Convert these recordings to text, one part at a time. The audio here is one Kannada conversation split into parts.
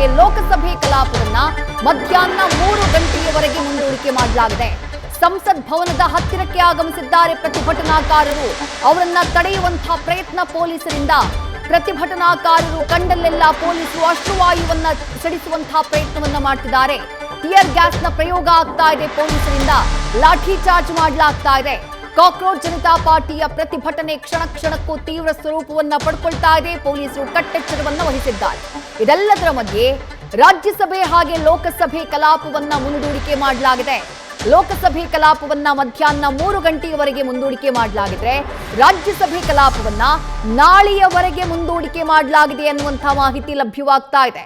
ಹಾಗೆ ಲೋಕಸಭೆ ಕಲಾಪವನ್ನ ಮಧ್ಯಾಹ್ನ 3 ಗಂಟೆಯವರೆಗೆ ಮುಂದೂಡಿಕೆ ಮಾಡಲಾಗಿದೆ. ಸಂಸತ್ ಭವನದ ಹತ್ತಿರಕ್ಕೆ ಆಗಮಿಸಿದ್ದಾರೆ ಪ್ರತಿಭಟನಾಕಾರರು. ಅವರನ್ನ ತಡೆಯುವಂತಹ ಪ್ರಯತ್ನ ಪೊಲೀಸರಿಂದ. ಪ್ರತಿಭಟನಾಕಾರರು ಕಂಡಲ್ಲೆಲ್ಲ ಪೊಲೀಸರು ಅಶ್ರುವಾಯುವನ್ನ ಸಿಡಿಸುವಂತಹ ಪ್ರಯತ್ನವನ್ನ ಮಾಡ್ತಿದ್ದಾರೆ. ಟಿಯರ್ ಗ್ಯಾಸ್ನ ಪ್ರಯೋಗ ಆಗ್ತಾ ಇದೆ. ಪೊಲೀಸರಿಂದ ಲಾಠಿ ಚಾರ್ಜ್ ಮಾಡಲಾಗ್ತಾ ಇದೆ. ಕಾಕ್ರೋಚ್ ಜನತಾ ಪಾರ್ಟಿಯ ಪ್ರತಿಭಟನೆ ಕ್ಷಣ ಕ್ಷಣಕ್ಕೂ ತೀವ್ರ ಸ್ವರೂಪವನ್ನ ಪಡ್ಕೊಳ್ತಾ ಇದೆ. ಪೊಲೀಸರು ಕಟ್ಟೆಚ್ಚರವನ್ನ ವಹಿಸಿದ್ದಾರೆ. ಇದೆಲ್ಲದರ ಮಧ್ಯೆ ರಾಜ್ಯಸಭೆ ಹಾಗೆ ಲೋಕಸಭೆ ಕಲಾಪವನ್ನ ಮುಂದೂಡಿಕೆ ಮಾಡಲಾಗಿದೆ. ಲೋಕಸಭೆ ಕಲಾಪವನ್ನ ಮಧ್ಯಾಹ್ನ 3 ಗಂಟೆಯವರೆಗೆ ಮುಂದೂಡಿಕೆ ಮಾಡಲಾಗಿದ್ರೆ ರಾಜ್ಯಸಭೆ ಕಲಾಪವನ್ನ ನಾಳೆಯವರೆಗೆ ಮುಂದೂಡಿಕೆ ಮಾಡಲಾಗಿದೆ ಅನ್ನುವಂತಹ ಮಾಹಿತಿ ಲಭ್ಯವಾಗ್ತಾ ಇದೆ.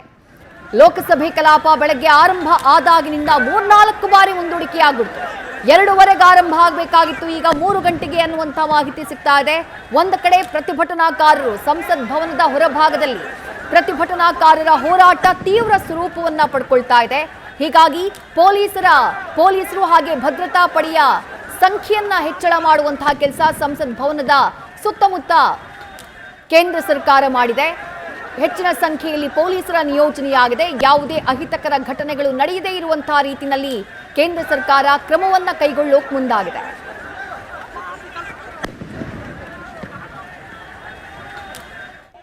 ಲೋಕಸಭೆ ಕಲಾಪ ಬೆಳಗ್ಗೆ ಆರಂಭ ಆದಾಗಿನಿಂದ 3-4 ಬಾರಿ ಮುಂದೂಡಿಕೆಯಾಗ್ಬಿಡ್ತು. 2:15 ಆರಂಭ ಆಗಬೇಕಾಗಿತ್ತು, ಈಗ 3 ಗಂಟೆಗೆ ಅನ್ನುವಂಥ ಮಾಹಿತಿ ಸಿಗ್ತಾ ಇದೆ. ಒಂದು ಕಡೆ ಪ್ರತಿಭಟನಾಕಾರರು ಸಂಸತ್ ಭವನದ ಹೊರಭಾಗದಲ್ಲಿ ಪ್ರತಿಭಟನಾಕಾರರ ಹೋರಾಟ ತೀವ್ರ ಸ್ವರೂಪವನ್ನ ಪಡ್ಕೊಳ್ತಾ ಇದೆ. ಹೀಗಾಗಿ ಪೊಲೀಸರು ಹಾಗೆ ಭದ್ರತಾ ಪಡೆಯ ಸಂಖ್ಯೆಯನ್ನ ಹೆಚ್ಚಳ ಮಾಡುವಂತಹ ಕೆಲಸ ಸಂಸತ್ ಭವನದ ಸುತ್ತಮುತ್ತ ಕೇಂದ್ರ ಸರ್ಕಾರ ಮಾಡಿದೆ. ಹೆಚ್ಚಿನ ಸಂಖ್ಯೆಯಲ್ಲಿ ಪೊಲೀಸರ ನಿಯೋಜನೆಯಾಗಿದೆ. ಯಾವುದೇ ಅಹಿತಕರ ಘಟನೆಗಳು ನಡೆಯದೇ ಇರುವಂತಹ ರೀತಿಯಲ್ಲಿ ಕೇಂದ್ರ ಸರ್ಕಾರ ಕ್ರಮವನ್ನ ಕೈಗೊಳ್ಳೋಕೆ ಮುಂದಾಗಿದೆ.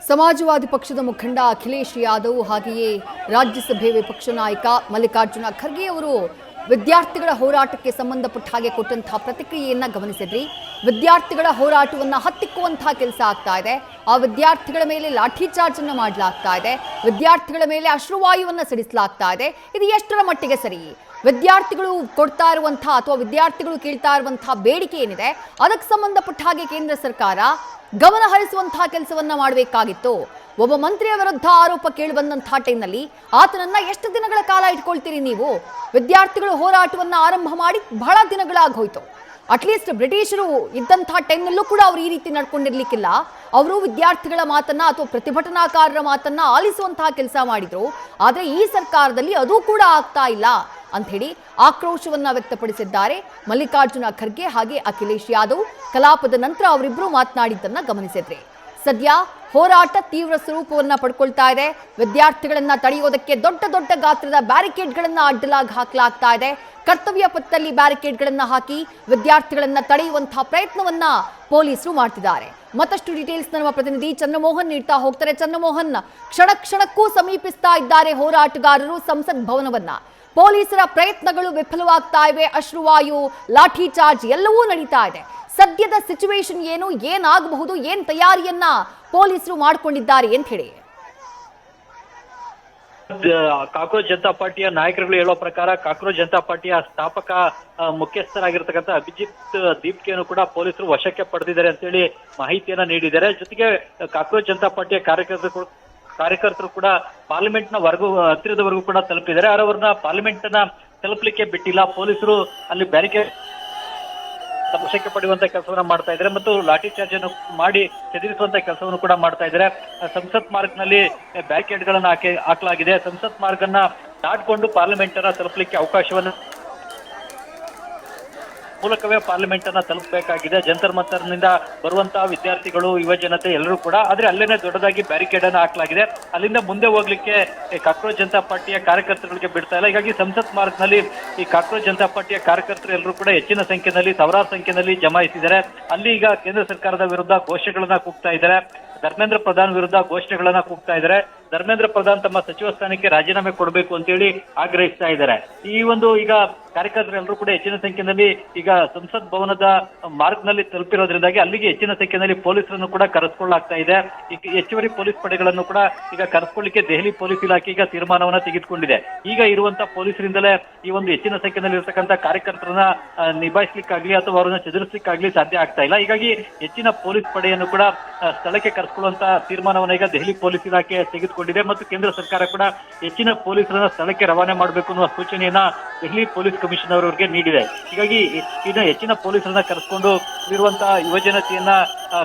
ಸಮಾಜವಾದಿ ಪಕ್ಷದ ಮುಖಂಡ ಅಖಿಲೇಶ್ ಯಾದವ್ ಹಾಗೆಯೇ ರಾಜ್ಯಸಭೆ ವಿಪಕ್ಷ ನಾಯಕ ಮಲ್ಲಿಕಾರ್ಜುನ ಖರ್ಗೆ ಅವರು ವಿದ್ಯಾರ್ಥಿಗಳ ಹೋರಾಟಕ್ಕೆ ಸಂಬಂಧಪಟ್ಟ ಹಾಗೆ ಕೊಟ್ಟಂತಹ ಪ್ರತಿಕ್ರಿಯೆಯನ್ನ ಗಮನಿಸಿದ್ರಿ. ವಿದ್ಯಾರ್ಥಿಗಳ ಹೋರಾಟವನ್ನ ಹತ್ತಿಕ್ಕುವಂತಹ ಕೆಲಸ ಆಗ್ತಾ ಇದೆ. ಆ ವಿದ್ಯಾರ್ಥಿಗಳ ಮೇಲೆ ಲಾಠಿ ಚಾರ್ಜ್ ಅನ್ನು ಮಾಡಲಾಗ್ತಾ ಇದೆ. ವಿದ್ಯಾರ್ಥಿಗಳ ಮೇಲೆ ಅಶ್ರುವಾಯುವನ್ನ ಸಿಡಿಸಲಾಗ್ತಾ ಇದೆ. ಇದು ಎಷ್ಟರ ಮಟ್ಟಿಗೆ ಸರಿ? ವಿದ್ಯಾರ್ಥಿಗಳು ಕೊಡ್ತಾ ಇರುವಂತಹ ಅಥವಾ ವಿದ್ಯಾರ್ಥಿಗಳು ಕೇಳ್ತಾ ಇರುವಂತಹ ಬೇಡಿಕೆ ಏನಿದೆ ಅದಕ್ಕೆ ಸಂಬಂಧಪಟ್ಟ ಹಾಗೆ ಕೇಂದ್ರ ಸರ್ಕಾರ ಗಮನ ಹರಿಸುವಂತಹ ಕೆಲಸವನ್ನ ಮಾಡಬೇಕಾಗಿತ್ತು. ಒಬ್ಬ ಮಂತ್ರಿಯ ವಿರುದ್ಧ ಆರೋಪ ಕೇಳಿ ಬಂದಂತಹ ಟೈಮ್ನಲ್ಲಿ ಆತನನ್ನ ಎಷ್ಟು ದಿನಗಳ ಕಾಲ ಇಟ್ಕೊಳ್ತೀರಿ ನೀವು? ವಿದ್ಯಾರ್ಥಿಗಳು ಹೋರಾಟವನ್ನ ಆರಂಭ ಮಾಡಿ ಬಹಳ ದಿನಗಳಾಗೋಯ್ತು. ಅಟ್ಲೀಸ್ಟ್ ಬ್ರಿಟಿಷರು ಇದ್ದಂತಹ ಟೈಮ್ನಲ್ಲೂ ಕೂಡ ಅವರು ಈ ರೀತಿ ನಡ್ಕೊಂಡಿರ್ಲಿಕ್ಕಿಲ್ಲ. ಅವರು ವಿದ್ಯಾರ್ಥಿಗಳ ಮಾತನ್ನ ಅಥವಾ ಪ್ರತಿಭಟನಾಕಾರರ ಮಾತನ್ನ ಆಲಿಸುವಂತಹ ಕೆಲಸ ಮಾಡಿದ್ರು. ಆದ್ರೆ ಈ ಸರ್ಕಾರದಲ್ಲಿ ಅದು ಕೂಡ ಆಗ್ತಾ ಇಲ್ಲ ಅಂತ ಹೇಳಿ ಆಕ್ರೋಶವನ್ನ ವ್ಯಕ್ತಪಡಿಸಿದ್ದಾರೆ ಮಲ್ಲಿಕಾರ್ಜುನ ಖರ್ಗೆ ಹಾಗೆ ಅಖಿಲೇಶ್ ಯಾದವ್. ಕಲಾಪದ ನಂತರ ಅವರಿಬ್ಬರು ಮಾತನಾಡಿದ್ದನ್ನ ಗಮನಿಸಿದ್ರಿ. ಸದ್ಯ ಹೋರಾಟ ತೀವ್ರ ಸ್ವರೂಪವನ್ನ ಪಡ್ಕೊಳ್ತಾ ಇದೆ. ವಿದ್ಯಾರ್ಥಿಗಳನ್ನ ತಡೆಯೋದಕ್ಕೆ ದೊಡ್ಡ ದೊಡ್ಡ ಗಾತ್ರದ ಬ್ಯಾರಿಕೇಡ್ಗಳನ್ನ ಅಡ್ಡಲಾಗಿ ಹಾಕಲಾಗ್ತಾ ಇದೆ. ಕರ್ತವ್ಯ ಪಥದಲ್ಲಿ ಬ್ಯಾರಿಕೇಡ್ಗಳನ್ನ ಹಾಕಿ ವಿದ್ಯಾರ್ಥಿಗಳನ್ನ ತಡೆಯುವಂತಹ ಪ್ರಯತ್ನವನ್ನ ಪೊಲೀಸರು ಮಾಡ್ತಿದ್ದಾರೆ. ಮತ್ತಷ್ಟು ಡೀಟೇಲ್ಸ್ ನಮ್ಮ ಪ್ರತಿನಿಧಿ ಚಂದ್ರಮೋಹನ್ ನೀಡ್ತಾ ಹೋಗ್ತಾರೆ. ಚಂದ್ರಮೋಹನ್, ಕ್ಷಣ ಕ್ಷಣಕ್ಕೂ ಸಮೀಪಿಸ್ತಾ ಇದ್ದಾರೆ ಹೋರಾಟಗಾರರು ಸಂಸತ್ ಭವನವನ್ನ. ಪೊಲೀಸರ ಪ್ರಯತ್ನಗಳು ವಿಫಲವಾಗ್ತಾ ಇವೆ. ಅಶ್ರುವಾಯು, ಲಾಠಿ ಚಾರ್ಜ್ ಎಲ್ಲವೂ ನಡೀತಾ ಇದೆ. ಸದ್ಯದ ಸಿಚುವೇಶನ್ ಏನು, ಏನಾಗಬಹುದು, ಏನ್ ತಯಾರಿಯನ್ನ ಪೊಲೀಸರು ಮಾಡ್ಕೊಂಡಿದ್ದಾರೆ ಅಂತ ಹೇಳಿ? ಕಾಕ್ರೋಚ್ ಜನತಾ ಪಾರ್ಟಿಯ ನಾಯಕರುಗಳು ಹೇಳೋ ಪ್ರಕಾರ ಕಾಕ್ರೋಚ್ ಜನತಾ ಪಾರ್ಟಿಯ ಸ್ಥಾಪಕ ಮುಖ್ಯಸ್ಥರಾಗಿರ್ತಕ್ಕಂಥ ಅಭಿಜಿತ್ ದೀಪ್ಕೆಯನ್ನು ಕೂಡ ಪೊಲೀಸರು ವಶಕ್ಕೆ ಪಡೆದಿದ್ದಾರೆ ಅಂತ ಹೇಳಿ ಮಾಹಿತಿಯನ್ನ ನೀಡಿದ್ದಾರೆ. ಜೊತೆಗೆ ಕಾಕ್ರೋಚ್ ಜನತಾ ಪಾರ್ಟಿಯ ಕಾರ್ಯಕರ್ತರು ಕೂಡ ಪಾರ್ಲಿಮೆಂಟ್ ನ ಹತ್ತಿರದವರೆಗೂ ಕೂಡ ತಲುಪಿದ್ದಾರೆ. ಅವರನ್ನ ಪಾರ್ಲಿಮೆಂಟ್ ನ ತಲುಪಲಿಕ್ಕೆ ಬಿಟ್ಟಿಲ್ಲ. ಪೊಲೀಸರು ಅಲ್ಲಿ ಬ್ಯಾರಿಕೇಡ್ ವಶಕ್ಕೆ ಪಡೆಯುವಂತ ಕೆಲಸವನ್ನ ಮಾಡ್ತಾ ಇದ್ದಾರೆ ಮತ್ತು ಲಾಠಿ ಚಾರ್ಜ್ ಅನ್ನು ಮಾಡಿ ಚದುರಿಸುವಂತ ಕೆಲಸವನ್ನು ಕೂಡ ಮಾಡ್ತಾ ಇದ್ದಾರೆ. ಸಂಸತ್ ಮಾರ್ಗ್ ನಲ್ಲಿ ಬ್ಯಾರಿಕೇಡ್ ಗಳನ್ನ ಹಾಕಲಾಗಿದೆ. ಸಂಸತ್ ಮಾರ್ಗ್ ಅನ್ನ ದಾಟ್ಕೊಂಡು ಪಾರ್ಲಿಮೆಂಟ್ ಅನ್ನ ತಲುಪಲಿಕ್ಕೆ ಅವಕಾಶವನ್ನು ಮೂಲಕವೇ ಪಾರ್ಲಿಮೆಂಟ್ ಅನ್ನ ತಲುಪಬೇಕಾಗಿದೆ. ಜಂತರ್ ಮಂತರ್ನಿಂದ ಬರುವಂತಹ ವಿದ್ಯಾರ್ಥಿಗಳು, ಯುವ ಜನತೆ ಎಲ್ಲರೂ ಕೂಡ. ಆದ್ರೆ ಅಲ್ಲೇನೆ ದೊಡ್ಡದಾಗಿ ಬ್ಯಾರಿಕೇಡ್ ಅನ್ನ ಹಾಕಲಾಗಿದೆ. ಅಲ್ಲಿಂದ ಮುಂದೆ ಹೋಗ್ಲಿಕ್ಕೆ ಕಾಕ್ರೋಚ್ ಜನತಾ ಪಾರ್ಟಿಯ ಕಾರ್ಯಕರ್ತರಿಗೆ ಬಿಡ್ತಾ ಇಲ್ಲ. ಹೀಗಾಗಿ ಸಂಸತ್ ಮಾರ್ಗ್ ನಲ್ಲಿ ಈ ಕಾಕ್ರೋಚ್ ಜನತಾ ಪಾರ್ಟಿಯ ಕಾರ್ಯಕರ್ತರು ಎಲ್ಲರೂ ಕೂಡ ಹೆಚ್ಚಿನ ಸಂಖ್ಯೆಯಲ್ಲಿ, ಸಾವಿರಾರು ಸಂಖ್ಯೆಯಲ್ಲಿ ಜಮಾಯಿಸಿದ್ದಾರೆ. ಅಲ್ಲಿ ಈಗ ಕೇಂದ್ರ ಸರ್ಕಾರದ ವಿರುದ್ಧ ಘೋಷಣೆಗಳನ್ನ ಕೂಗ್ತಾ ಇದ್ದಾರೆ. ಧರ್ಮೇಂದ್ರ ಪ್ರಧಾನ್ ವಿರುದ್ಧ ಘೋಷಣೆಗಳನ್ನ ಕೂಗ್ತಾ ಇದ್ದಾರೆ. ಧರ್ಮೇಂದ್ರ ಪ್ರಧಾನ್ ತಮ್ಮ ಸಚಿವ ಸ್ಥಾನಕ್ಕೆ ರಾಜೀನಾಮೆ ಕೊಡಬೇಕು ಅಂತೇಳಿ ಆಗ್ರಹಿಸ್ತಾ ಇದ್ದಾರೆ. ಈ ಒಂದು ಈಗ ಕಾರ್ಯಕರ್ತರೆಲ್ಲರೂ ಕೂಡ ಹೆಚ್ಚಿನ ಸಂಖ್ಯೆಯಲ್ಲಿ ಈಗ ಸಂಸತ್ ಭವನದ ಮಾರ್ಗ್ ನಲ್ಲಿ ತಲುಪಿರೋದ್ರಿಂದಾಗಿ ಅಲ್ಲಿಗೆ ಹೆಚ್ಚಿನ ಸಂಖ್ಯೆಯಲ್ಲಿ ಪೊಲೀಸರನ್ನು ಕೂಡ ಕರೆಸ್ಕೊಳ್ಳಲಾಗ್ತಾ ಇದೆ. ಹೆಚ್ಚುವರಿ ಪೊಲೀಸ್ ಪಡೆಗಳನ್ನು ಕೂಡ ಈಗ ಕರೆಸ್ಕೊಳ್ಳಿಕ್ಕೆ ದೆಹಲಿ ಪೊಲೀಸ್ ಇಲಾಖೆ ಈಗ ತೀರ್ಮಾನವನ್ನ ತೆಗೆದುಕೊಂಡಿದೆ. ಈಗ ಇರುವಂತಹ ಪೊಲೀಸರಿಂದಲೇ ಈ ಒಂದು ಹೆಚ್ಚಿನ ಸಂಖ್ಯೆಯಲ್ಲಿ ಇರತಕ್ಕಂಥ ಕಾರ್ಯಕರ್ತರನ್ನ ನಿಭಾಯಿಸ್ಲಿಕ್ಕಾಗ್ಲಿ ಅಥವಾ ಅವರನ್ನ ಚದುರಿಸ್ಲಿಕ್ಕಾಗ್ಲಿ ಸಾಧ್ಯ ಆಗ್ತಾ ಇಲ್ಲ. ಹೀಗಾಗಿ ಹೆಚ್ಚಿನ ಪೊಲೀಸ್ ಪಡೆಯನ್ನು ಕೂಡ ಸ್ಥಳಕ್ಕೆ ಕರೆಸ್ಕೊಳ್ಳುವಂತ ತೀರ್ಮಾನವನ್ನ ಈಗ ದೆಹಲಿ ಪೊಲೀಸ್ ಇಲಾಖೆ ತೆಗೆದುಕೊಂಡಿದೆ ಮತ್ತು ಕೇಂದ್ರ ಸರ್ಕಾರ ಕೂಡ ಹೆಚ್ಚಿನ ಪೊಲೀಸರನ್ನ ಸ್ಥಳಕ್ಕೆ ರವಾನೆ ಮಾಡಬೇಕು ಅನ್ನುವ ಸೂಚನೆಯನ್ನ ದೆಹಲಿ ಪೊಲೀಸ್ ಕಮಿಷನರ್ ಅವರಿಗೆ ನೀಡಿದೆ. ಹೀಗಾಗಿ ಇನ್ನು ಹೆಚ್ಚಿನ ಪೊಲೀಸರನ್ನ ಕರೆಸ್ಕೊಂಡು ಇರುವಂತಹ ಯುವಜನತೆಯನ್ನ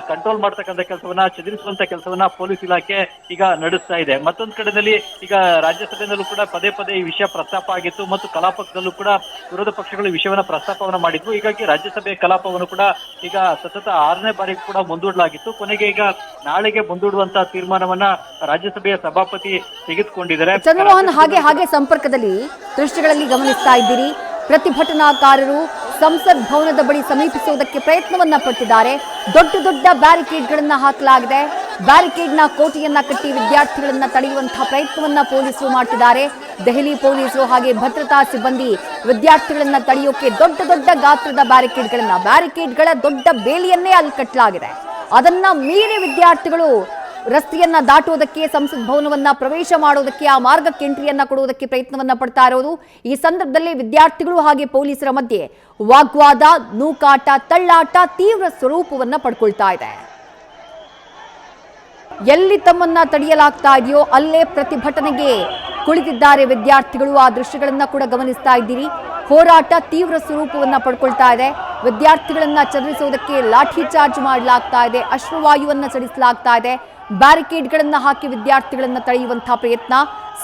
ಕಂಟ್ರೋಲ್ ಮಾಡ್ತಕ್ಕಂಥ ಕೆಲಸವನ್ನ, ಚದುರಿಸುವಂತ ಕೆಲಸವನ್ನ ಪೊಲೀಸ್ ಇಲಾಖೆ ಈಗ ನಡೆಸ್ತಾ ಇದೆ. ಮತ್ತೊಂದು ಕಡೆಯಲ್ಲಿ ಈಗ ರಾಜ್ಯಸಭೆಯಲ್ಲೂ ಕೂಡ ಪದೇ ಪದೇ ಈ ವಿಷಯ ಪ್ರಸ್ತಾಪ ಆಗಿತ್ತು ಮತ್ತು ಕಲಾಪದಲ್ಲೂ ಕೂಡ ವಿರೋಧ ಪಕ್ಷಗಳು ಈ ವಿಷಯವನ್ನ ಪ್ರಸ್ತಾಪವನ್ನ ಮಾಡಿದ್ವು. ಹೀಗಾಗಿ ರಾಜ್ಯಸಭೆ ಕಲಾಪವನ್ನು ಕೂಡ ಈಗ ಸತತ 6ನೇ ಬಾರಿಗೆ ಕೂಡ ಮುಂದೂಡಲಾಗಿತ್ತು. ಕೊನೆಗೆ ಈಗ ನಾಳೆಗೆ ಮುಂದೂಡುವಂತಹ ತೀರ್ಮಾನವನ್ನ ರಾಜ್ಯಸಭೆಯ ಸಭಾಪತಿ ತೆಗೆದುಕೊಂಡಿದ್ದಾರೆ. ಚಂದ್ರಮೋಹನ್, ಹಾಗೆ ಸಂಪರ್ಕದಲ್ಲಿ ದೃಶ್ಯಗಳಲ್ಲಿ ಗಮನಿಸ್ತಾ ಇದ್ದೀರಿ, ಪ್ರತಿಭಟನಾಕಾರರು ಸಂಸತ್ ಭವನದ ಬಳಿ ಸಮೀಪಿಸುವುದಕ್ಕೆ ಪ್ರಯತ್ನವನ್ನ ಪಟ್ಟಿದ್ದಾರೆ. ದೊಡ್ಡ ದೊಡ್ಡ ಬ್ಯಾರಿಕೇಡ್ಗಳನ್ನ ಹಾಕಲಾಗಿದೆ. ಬ್ಯಾರಿಕೇಡ್ನ ಕೋಟೆಯನ್ನ ಕಟ್ಟಿ ವಿದ್ಯಾರ್ಥಿಗಳನ್ನ ತಡೆಯುವಂತಹ ಪ್ರಯತ್ನವನ್ನ ಪೊಲೀಸರು ಮಾಡ್ತಿದ್ದಾರೆ. ದೆಹಲಿ ಪೊಲೀಸರು ಹಾಗೆ ಭದ್ರತಾ ಸಿಬ್ಬಂದಿ ವಿದ್ಯಾರ್ಥಿಗಳನ್ನ ತಡೆಯೋಕೆ ದೊಡ್ಡ ದೊಡ್ಡ ಗಾತ್ರದ ಬ್ಯಾರಿಕೇಡ್ಗಳ ದೊಡ್ಡ ಬೇಲಿಯನ್ನೇ ಅಲ್ಲಿ ಕಟ್ಟಲಾಗಿದೆ. ಅದನ್ನ ಮೀರಿ ವಿದ್ಯಾರ್ಥಿಗಳು ರಸ್ತೆಯನ್ನ ದಾಟುವುದಕ್ಕೆ, ಸಂಸತ್ ಭವನವನ್ನ ಪ್ರವೇಶ ಮಾಡೋದಕ್ಕೆ, ಆ ಮಾರ್ಗಕ್ಕೆ ಎಂಟ್ರಿಯನ್ನ ಕೊಡುವುದಕ್ಕೆ ಪ್ರಯತ್ನವನ್ನ ಪಡ್ತಾ ಇರೋದು. ಈ ಸಂದರ್ಭದಲ್ಲಿ ವಿದ್ಯಾರ್ಥಿಗಳು ಹಾಗೆ ಪೊಲೀಸರ ಮಧ್ಯೆ ವಾಗ್ವಾದ, ನೂಕಾಟ, ತಳ್ಳಾಟ ತೀವ್ರ ಸ್ವರೂಪವನ್ನ ಪಡ್ಕೊಳ್ತಾ ಇದೆ. ಎಲ್ಲಿ ತಮ್ಮನ್ನ ತಡೆಯಲಾಗ್ತಾ ಇದೆಯೋ ಅಲ್ಲೇ ಪ್ರತಿಭಟನೆಗೆ ಕುಳಿತಿದ್ದಾರೆ ವಿದ್ಯಾರ್ಥಿಗಳು. ಆ ದೃಶ್ಯಗಳನ್ನ ಕೂಡ ಗಮನಿಸ್ತಾ ಇದ್ದೀರಿ. ಹೋರಾಟ ತೀವ್ರ ಸ್ವರೂಪವನ್ನ ಪಡ್ಕೊಳ್ತಾ ಇದೆ. ವಿದ್ಯಾರ್ಥಿಗಳನ್ನ ಚದುರಿಸುವುದಕ್ಕೆ ಲಾಠಿ ಚಾರ್ಜ್ ಮಾಡಲಾಗ್ತಾ ಇದೆ, ಅಶ್ರುವಾಯುವನ್ನ ಸಿಡಿಸಲಾಗ್ತಾ ಇದೆ. ಬ್ಯಾರಿಕೇಡ್ಗಳನ್ನ ಹಾಕಿ ವಿದ್ಯಾರ್ಥಿಗಳನ್ನ ತಡೆಯುವಂತಹ ಪ್ರಯತ್ನ.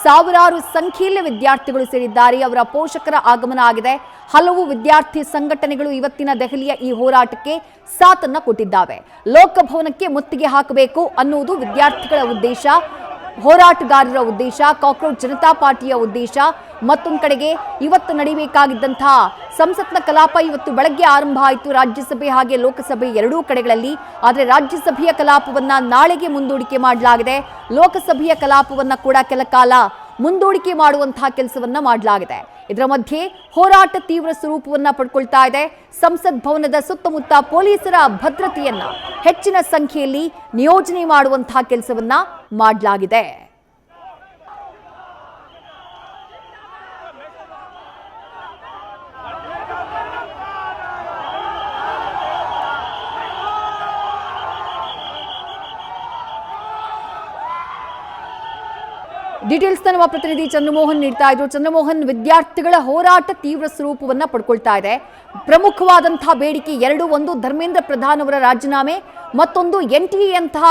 ಸಾವಿರಾರು ಸಂಖ್ಯೆಯಲ್ಲಿ ವಿದ್ಯಾರ್ಥಿಗಳು ಸೇರಿದ್ದಾರೆ. ಅವರ ಪೋಷಕರ ಆಗಮನ ಆಗಿದೆ. ಹಲವು ವಿದ್ಯಾರ್ಥಿ ಸಂಘಟನೆಗಳು ಇವತ್ತಿನ ದೆಹಲಿಯ ಈ ಹೋರಾಟಕ್ಕೆ ಸಾಥನ್ನ ಕೊಟ್ಟಿದ್ದಾವೆ. ಲೋಕಭವನಕ್ಕೆ ಮುತ್ತಿಗೆ ಹಾಕಬೇಕು ಅನ್ನುವುದು ವಿದ್ಯಾರ್ಥಿಗಳ ಉದ್ದೇಶ, ಹೋರಾಟಗಾರರ ಉದ್ದೇಶ, ಕಾಕ್ರೋಚ್ ಜನತಾ ಪಾರ್ಟಿಯ ಉದ್ದೇಶ. ಮತ್ತೊಂದು ಕಡೆಗೆ ಇವತ್ತು ನಡೆಯಬೇಕಾಗಿದ್ದಂತಹ ಸಂಸತ್ನ ಕಲಾಪ ಇವತ್ತು ಬೆಳಗ್ಗೆ ಆರಂಭ ಆಯಿತು, ರಾಜ್ಯಸಭೆ ಹಾಗೆ ಲೋಕಸಭೆ ಎರಡೂ ಕಡೆಗಳಲ್ಲಿ. ಆದರೆ ರಾಜ್ಯಸಭೆಯ ಕಲಾಪವನ್ನ ನಾಳೆಗೆ ಮುಂದೂಡಿಕೆ ಮಾಡಲಾಗಿದೆ. ಲೋಕಸಭೆಯ ಕಲಾಪವನ್ನ ಕೂಡ ಕೆಲ ಕಾಲ ಮುಂದೂಡಿಕೆ ಮಾಡುವಂತಹ ಕೆಲಸವನ್ನ ಮಾಡಲಾಗಿದೆ. ಇದರ ಮಧ್ಯೆ ಹೋರಾಟ ತೀವ್ರ ಸ್ವರೂಪವನ್ನ ಪಡ್ಕೊಳ್ತಾ ಇದೆ. ಸಂಸತ್ ಭವನದ ಸುತ್ತಮುತ್ತ ಪೊಲೀಸರ ಭದ್ರತೆಯನ್ನ ಹೆಚ್ಚಿನ ಸಂಖ್ಯೆಯಲ್ಲಿ ನಿಯೋಜನೆ ಮಾಡುವಂತಹ ಕೆಲಸವನ್ನ ಮಾಡಲಾಗಿದೆ. ಡೀಟೇಲ್ಸ್ ನಮ್ಮ ಪ್ರತಿನಿಧಿ ಚಂದ್ರಮೋಹನ್ ನೀಡ್ತಾ ಇದ್ರು. ಚಂದ್ರಮೋಹನ್, ವಿದ್ಯಾರ್ಥಿಗಳ ಹೋರಾಟ ತೀವ್ರ ಸ್ವರೂಪವನ್ನ ಪಡ್ಕೊಳ್ತಾ ಇದೆ. ಪ್ರಮುಖವಾದಂತಹ ಬೇಡಿಕೆ ಎರಡು, ಒಂದು ಧರ್ಮೇಂದ್ರ ಪ್ರಧಾನ್ ಅವರ ರಾಜೀನಾಮೆ, ಮತ್ತೊಂದು NTA ಅಂತಹ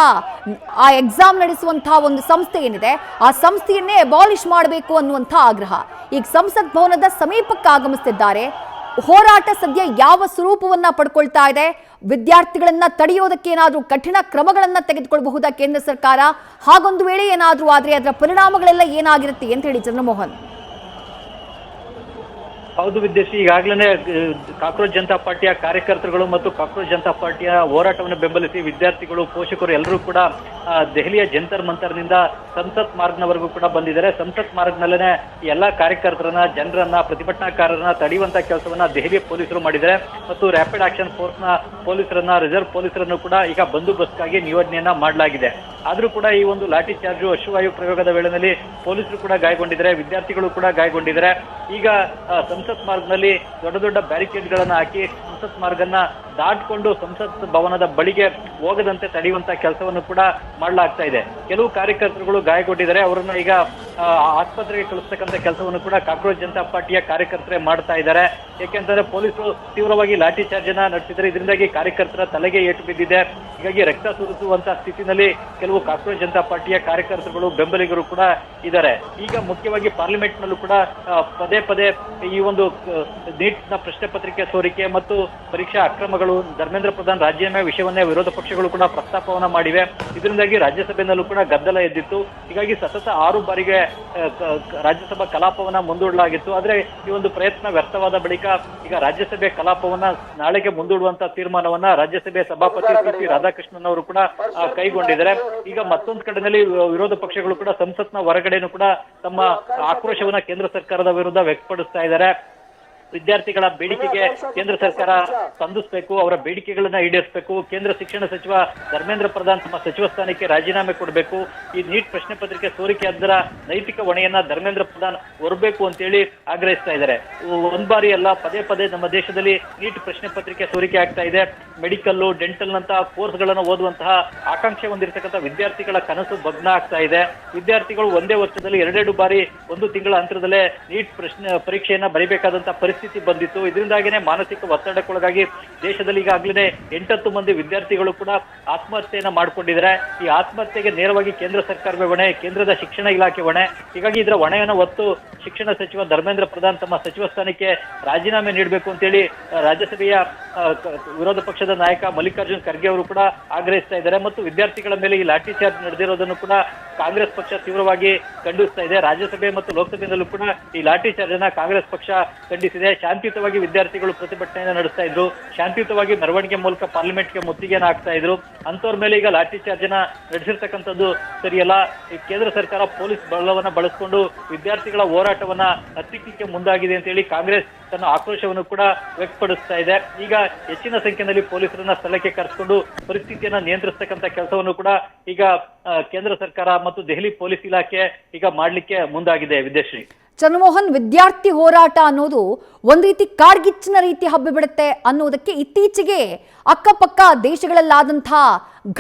ಆ ಎಕ್ಸಾಮ್ ನಡೆಸುವಂತಹ ಒಂದು ಸಂಸ್ಥೆ ಏನಿದೆ ಆ ಸಂಸ್ಥೆಯನ್ನೇ ಅಬಾಲಿಷ್ ಮಾಡಬೇಕು ಅನ್ನುವಂತಹ ಆಗ್ರಹ. ಈಗ ಸಂಸತ್ ಭವನದ ಸಮೀಪಕ್ಕೆ ಆಗಮಿಸುತ್ತಿದ್ದಾರೆ. ಹೋರಾಟ ಸದ್ಯ ಯಾವ ಸ್ವರೂಪವನ್ನ ಪಡ್ಕೊಳ್ತಾ ಇದೆ? ವಿದ್ಯಾರ್ಥಿಗಳನ್ನ ತಡೆಯೋದಕ್ಕೆ ಏನಾದರೂ ಕಠಿಣ ಕ್ರಮಗಳನ್ನ ತೆಗೆದುಕೊಳ್ಳಬಹುದಾ ಕೇಂದ್ರ ಸರ್ಕಾರ? ಹಾಗೊಂದು ವೇಳೆ ಏನಾದರೂ ಆದ್ರೆ ಅದರ ಪರಿಣಾಮಗಳೆಲ್ಲ ಏನಾಗಿರುತ್ತೆ ಅಂತ ಹೇಳಿ ಚಂದ್ರಮೋಹನ್. ಹೌದು ವಿದ್ಯಾರ್ಥಿ, ಈಗಾಗಲೇ ಕಾಕ್ರೋಚ್ ಜನತಾ ಪಾರ್ಟಿಯ ಕಾರ್ಯಕರ್ತರುಗಳು ಮತ್ತು ಕಾಕ್ರೋಚ್ ಜನತಾ ಪಾರ್ಟಿಯ ಹೋರಾಟವನ್ನು ಬೆಂಬಲಿಸಿ ವಿದ್ಯಾರ್ಥಿಗಳು, ಪೋಷಕರು ಎಲ್ಲರೂ ಕೂಡ ದೆಹಲಿಯ ಜಂತರ್ ಮಂತರ್ನಿಂದ ಸಂಸತ್ ಮಾರ್ಗ್ನವರೆಗೂ ಕೂಡ ಬಂದಿದ್ದಾರೆ. ಸಂಸತ್ ಮಾರ್ಗ್ನಲ್ಲೇ ಎಲ್ಲಾ ಕಾರ್ಯಕರ್ತರನ್ನ, ಜನರನ್ನ, ಪ್ರತಿಭಟನಾಕಾರರನ್ನ ತಡೆಯುವಂತ ಕೆಲಸವನ್ನ ದೆಹಲಿಯ ಪೊಲೀಸರು ಮಾಡಿದ್ದಾರೆ. ಮತ್ತು ರ್ಯಾಪಿಡ್ ಆಕ್ಷನ್ ಫೋರ್ಸ್ನ ಪೊಲೀಸರನ್ನ, ರಿಸರ್ವ್ ಪೊಲೀಸರನ್ನು ಕೂಡ ಈಗ ಬಂದೋಬಸ್ತ್ಗಾಗಿ ನಿಯೋಜನೆಯನ್ನ ಮಾಡಲಾಗಿದೆ. ಆದ್ರೂ ಕೂಡ ಈ ಒಂದು ಲಾಠಿ ಚಾರ್ಜು, ಅಶ್ರುವಾಯು ಪ್ರಯೋಗದ ವೇಳೆಯಲ್ಲಿ ಪೊಲೀಸರು ಕೂಡ ಗಾಯಗೊಂಡಿದ್ದಾರೆ, ವಿದ್ಯಾರ್ಥಿಗಳು ಕೂಡ ಗಾಯಗೊಂಡಿದ್ದಾರೆ. ಈಗ ಸಂಸತ್ ಮಾರ್ಗ್ನಲ್ಲಿ ದೊಡ್ಡ ದೊಡ್ಡ ಬ್ಯಾರಿಕೇಡ್ಗಳನ್ನ ಹಾಕಿ ಸಂಸತ್ ಮಾರ್ಗನ್ನ ದಾಟ್ಕೊಂಡು ಸಂಸತ್ ಭವನದ ಬಳಿಗೆ ಹೋಗದಂತೆ ತಡೆಯುವಂತ ಕೆಲಸವನ್ನು ಕೂಡ ಮಾಡಲಾಗ್ತಾ ಇದೆ. ಕೆಲವು ಕಾರ್ಯಕರ್ತರುಗಳು ಗಾಯಗೊಂಡಿದ್ದಾರೆ, ಅವರನ್ನು ಈಗ ಆಸ್ಪತ್ರೆಗೆ ಕಳಿಸ್ತಕ್ಕಂಥ ಕೆಲಸವನ್ನು ಕೂಡ ಕಾಕ್ರೋಚ್ ಜನತಾ ಪಾರ್ಟಿಯ ಕಾರ್ಯಕರ್ತರೇ ಮಾಡ್ತಾ ಇದ್ದಾರೆ. ಯಾಕೆಂತಂದ್ರೆ ಪೊಲೀಸರು ತೀವ್ರವಾಗಿ ಲಾಠಿ ಚಾರ್ಜ್ ಅನ್ನ ನಡೆಸಿದ್ದಾರೆ. ಇದರಿಂದಾಗಿ ಕಾರ್ಯಕರ್ತರ ತಲೆಗೆ ಏಟು ಬಿದ್ದಿದೆ. ಹೀಗಾಗಿ ರಕ್ತ ಸುರಿಸುವಂತ ಸ್ಥಿತಿನಲ್ಲಿ ಕೆಲವು ಕಾಕ್ರೋಚ್ ಜನತಾ ಪಾರ್ಟಿಯ ಕಾರ್ಯಕರ್ತರುಗಳು, ಬೆಂಬಲಿಗರು ಕೂಡ ಇದ್ದಾರೆ. ಈಗ ಮುಖ್ಯವಾಗಿ ಪಾರ್ಲಿಮೆಂಟ್ ನಲ್ಲೂ ಕೂಡ ಪದೇ ಪದೇ ಈ ಒಂದು ನೀಟ್ ನ ಪ್ರಶ್ನೆ ಪತ್ರಿಕೆ ಸೋರಿಕೆ ಮತ್ತು ಪರೀಕ್ಷಾ ಅಕ್ರಮಗಳು, ಧರ್ಮೇಂದ್ರ ಪ್ರಧಾನ್ ರಾಜೀನಾಮೆ ವಿಷಯವನ್ನೇ ವಿರೋಧ ಪಕ್ಷಗಳು ಕೂಡ ಪ್ರಸ್ತಾಪವನ್ನ ಮಾಡಿವೆ. ಇದರಿಂದಾಗಿ ರಾಜ್ಯಸಭೆಯಲ್ಲೂ ಕೂಡ ಗದ್ದಲ ಎದ್ದಿತ್ತು. ಹೀಗಾಗಿ ಸತತ 6 ಬಾರಿಗೆ ರಾಜ್ಯಸಭಾ ಕಲಾಪವನ್ನ ಮುಂದೂಡಲಾಗಿತ್ತು. ಆದ್ರೆ ಈ ಒಂದು ಪ್ರಯತ್ನ ವ್ಯರ್ಥವಾದ ಬಳಿಕ ಈಗ ರಾಜ್ಯಸಭೆ ಕಲಾಪವನ್ನ ನಾಳೆಗೆ ಮುಂದೂಡುವಂತ ತೀರ್ಮಾನವನ್ನ ರಾಜ್ಯಸಭೆ ಸಭಾಪತಿ CP ರಾಧಾಕೃಷ್ಣನ್ ಅವರು ಕೂಡ ಕೈಗೊಂಡಿದ್ದಾರೆ. ಈಗ ಮತ್ತೊಂದು ಕಡೆಯಲ್ಲಿ ವಿರೋಧ ಪಕ್ಷಗಳು ಕೂಡ ಸಂಸತ್ನ ಹೊರಗಡೆನೂ ಕೂಡ ತಮ್ಮ ಆಕ್ರೋಶವನ್ನ ಕೇಂದ್ರ ಸರ್ಕಾರದ ವಿರುದ್ಧ ವ್ಯಕ್ತಪಡಿಸ್ತಾ ಇದ್ದಾರೆ. ವಿದ್ಯಾರ್ಥಿಗಳ ಬೇಡಿಕೆಗೆ ಕೇಂದ್ರ ಸರ್ಕಾರ ಸ್ಪಂದಿಸಬೇಕು, ಅವರ ಬೇಡಿಕೆಗಳನ್ನ ಈಡೇರಿಸಬೇಕು. ಕೇಂದ್ರ ಶಿಕ್ಷಣ ಸಚಿವ ಧರ್ಮೇಂದ್ರ ಪ್ರಧಾನ್ ತಮ್ಮ ಸಚಿವ ಸ್ಥಾನಕ್ಕೆ ರಾಜೀನಾಮೆ ಕೊಡಬೇಕು. ಈ ನೀಟ್ ಪ್ರಶ್ನೆ ಪತ್ರಿಕೆ ಸೋರಿಕೆ ಅದರ ನೈತಿಕ ಹೊಣೆಯನ್ನ ಧರ್ಮೇಂದ್ರ ಪ್ರಧಾನ್ ಹೊರಬೇಕು ಅಂತೇಳಿ ಆಗ್ರಹಿಸ್ತಾ ಇದ್ದಾರೆ. ಒಂದ್ ಬಾರಿ ಅಲ್ಲ, ಪದೇ ಪದೇ ನಮ್ಮ ದೇಶದಲ್ಲಿ ನೀಟ್ ಪ್ರಶ್ನೆ ಪತ್ರಿಕೆ ಸೋರಿಕೆ ಆಗ್ತಾ ಇದೆ. ಮೆಡಿಕಲ್ಲು, ಡೆಂಟಲ್ ನಂತಹ ಕೋರ್ಸ್ಗಳನ್ನು ಓದುವಂತಹ ಆಕಾಂಕ್ಷೆ ಹೊಂದಿರತಕ್ಕಂಥ ವಿದ್ಯಾರ್ಥಿಗಳ ಕನಸು ಭಗ್ನ ಆಗ್ತಾ ಇದೆ. ವಿದ್ಯಾರ್ಥಿಗಳು ಒಂದೇ ವರ್ಷದಲ್ಲಿ 2 ಬಾರಿ 1 ತಿಂಗಳ ಅಂತರದಲ್ಲೇ ನೀಟ್ ಪರೀಕ್ಷೆಯನ್ನ ಬರೀಬೇಕಾದಂತಹ ಪರಿಸ್ಥಿತಿ ಬಂದಿತ್ತು. ಇದರಿಂದಾಗಿನೇ ಮಾನಸಿಕ ಒತ್ತಡಕ್ಕೊಳಗಾಗಿ ದೇಶದಲ್ಲಿ ಈಗಾಗಲೇ 8 ಮಂದಿ ವಿದ್ಯಾರ್ಥಿಗಳು ಕೂಡ ಆತ್ಮಹತ್ಯೆಯನ್ನ ಮಾಡ್ಕೊಂಡಿದ್ದಾರೆ. ಈ ಆತ್ಮಹತ್ಯೆಗೆ ನೇರವಾಗಿ ಕೇಂದ್ರ ಸರ್ಕಾರವೇ ಹೊಣೆ, ಕೇಂದ್ರದ ಶಿಕ್ಷಣ ಇಲಾಖೆ ಹೊಣೆ. ಹೀಗಾಗಿ ಇದರ ಹೊಣೆಯನ್ನು ಹೊತ್ತು ಶಿಕ್ಷಣ ಸಚಿವ ಧರ್ಮೇಂದ್ರ ಪ್ರಧಾನ್ ತಮ್ಮ ಸಚಿವ ಸ್ಥಾನಕ್ಕೆ ರಾಜೀನಾಮೆ ನೀಡಬೇಕು ಅಂತೇಳಿ ರಾಜ್ಯಸಭೆಯ ವಿರೋಧ ಪಕ್ಷದ ನಾಯಕ ಮಲ್ಲಿಕಾರ್ಜುನ್ ಖರ್ಗೆ ಅವರು ಕೂಡ ಆಗ್ರಹಿಸ್ತಾ ಇದ್ದಾರೆ. ಮತ್ತು ವಿದ್ಯಾರ್ಥಿಗಳ ಮೇಲೆ ಈ ಲಾಠಿ ಚಾರ್ಜ್ ನಡೆದಿರೋದನ್ನು ಕೂಡ ಕಾಂಗ್ರೆಸ್ ಪಕ್ಷ ತೀವ್ರವಾಗಿ ಖಂಡಿಸ್ತಾ ಇದೆ. ರಾಜ್ಯಸಭೆ ಮತ್ತು ಲೋಕಸಭೆಯಲ್ಲೂ ಕೂಡ ಈ ಲಾಠಿ ಚಾರ್ಜ್ ಅನ್ನ ಕಾಂಗ್ರೆಸ್ ಪಕ್ಷ ಖಂಡಿಸಿದೆ. ಶಾಂತಿಯುತವಾಗಿ ವಿದ್ಯಾರ್ಥಿಗಳು ಪ್ರತಿಭಟನೆಯನ್ನು ನಡೆಸ್ತಾ ಇದ್ರು, ಶಾಂತಿಯುತವಾಗಿ ಮೆರವಣಿಗೆ ಮೂಲಕ ಪಾರ್ಲಿಮೆಂಟ್ಗೆ ಮುತ್ತಿಗೆಯನ್ನು ಹಾಕ್ತಾ ಇದ್ರು. ಅಂತವ್ರ ಮೇಲೆ ಈಗ ಲಾಠಿ ಚಾರ್ಜ್ ಅನ್ನ ನಡೆಸಿರ್ತಕ್ಕಂಥದ್ದು ಸರಿಯಲ್ಲ. ಈ ಕೇಂದ್ರ ಸರ್ಕಾರ ಪೊಲೀಸ್ ಬಲವನ್ನ ಬಳಸಿಕೊಂಡು ವಿದ್ಯಾರ್ಥಿಗಳ ಹೋರಾಟವನ್ನ ಹತ್ತಿಕ್ಕಲಿಕ್ಕೆ ಮುಂದಾಗಿದೆ ಅಂತ ಹೇಳಿ ಕಾಂಗ್ರೆಸ್ ತನ್ನ ಆಕ್ರೋಶವನ್ನು ಕೂಡ ವ್ಯಕ್ತಪಡಿಸ್ತಾ ಇದೆ. ಈಗ ಹೆಚ್ಚಿನ ಸಂಖ್ಯೆಯಲ್ಲಿ ಪೊಲೀಸರನ್ನ ಸ್ಥಳಕ್ಕೆ ಕರೆಸಿಕೊಂಡು ಪರಿಸ್ಥಿತಿಯನ್ನ ನಿಯಂತ್ರಿಸತಕ್ಕಂಥ ಕೆಲಸವನ್ನು ಕೂಡ ಈಗ ಕೇಂದ್ರ ಸರ್ಕಾರ ಮತ್ತು ದೆಹಲಿ ಪೊಲೀಸ್ ಇಲಾಖೆ ಈಗ ಮಾಡ್ಲಿಕ್ಕೆ ಮುಂದಾಗಿದೆ. ವಿದ್ಯಾಶ್ರೀ, ಚಂದ್ರಮೋಹನ್, ವಿದ್ಯಾರ್ಥಿ ಹೋರಾಟ ಅನ್ನೋದು ಒಂದು ರೀತಿ ಕಾಡ್ಗಿಚ್ಚಿನ ರೀತಿ ಹಬ್ಬಿಬಿಡುತ್ತೆ ಅನ್ನೋದಕ್ಕೆ ಇತ್ತೀಚೆಗೆ ಅಕ್ಕಪಕ್ಕ ದೇಶಗಳಲ್ಲಾದಂತಹ